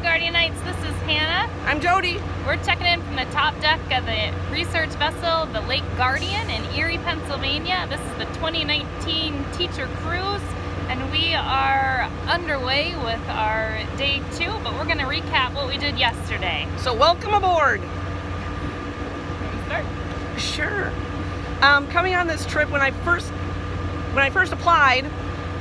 Guardianites, this is Hannah. I'm Jody. We're checking in from the top deck of the research vessel, the Lake Guardian in Erie, Pennsylvania. This is the 2019 teacher cruise, and we are underway with our day 2, but we're going to recap what we did yesterday. So welcome aboard. Can we start? Sure. Coming on this trip, when I first applied,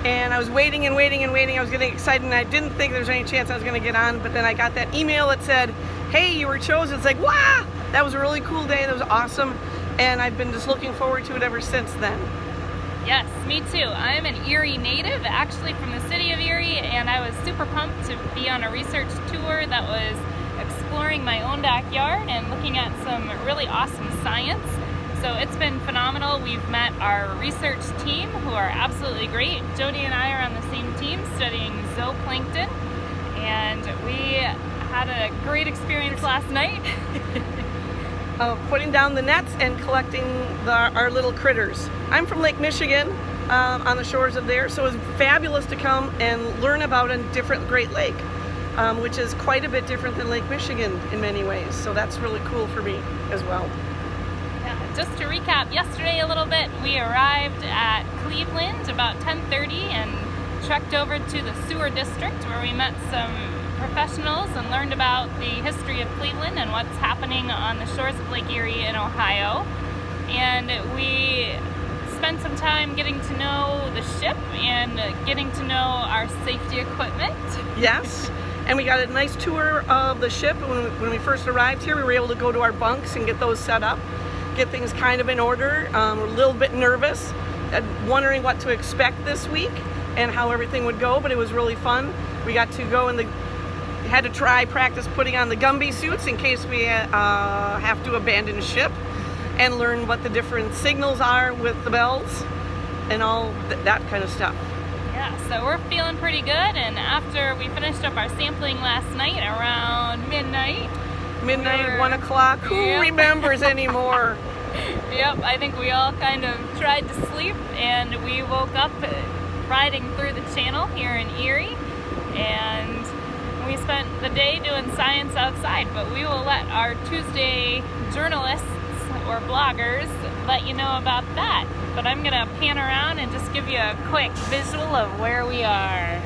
and I was waiting, I was getting excited, and I didn't think there was any chance I was going to get on, but then I got that email that said, hey, you were chosen. It's like, wow, that was a really cool day, that was awesome, and I've been just looking forward to it ever since then. Yes, me too. I'm an Erie native, actually from the city of Erie, and I was super pumped to be on a research tour that was exploring my own backyard and looking at some really awesome science. So it's been phenomenal. We've met our research team, who are absolutely great. Jody and I are on the same team studying zooplankton, and we had a great experience last night. Putting down the nets and collecting our little critters. I'm from Lake Michigan, on the shores of there, so it was fabulous to come and learn about a different Great Lake, which is quite a bit different than Lake Michigan in many ways. So that's really cool for me as well. Just to recap yesterday a little bit, we arrived at Cleveland about 10:30 and trekked over to the sewer district, where we met some professionals and learned about the history of Cleveland and what's happening on the shores of Lake Erie in Ohio. And we spent some time getting to know the ship and getting to know our safety equipment. Yes, and we got a nice tour of the ship. When we first arrived here, we were able to go to our bunks and get those set up, get things kind of in order. We're a little bit nervous, wondering what to expect this week and how everything would go, but it was really fun. We got to go had to practice putting on the Gumby suits in case we have to abandon ship, and learn what the different signals are with the bells and all that kind of stuff. Yeah, so we're feeling pretty good, and after we finished up our sampling last night around midnight, 1 o'clock, who remembers anymore? Yep, I think we all kind of tried to sleep, and we woke up riding through the channel here in Erie, and we spent the day doing science outside, but we will let our Tuesday journalists or bloggers let you know about that. But I'm gonna pan around and just give you a quick visual of where we are.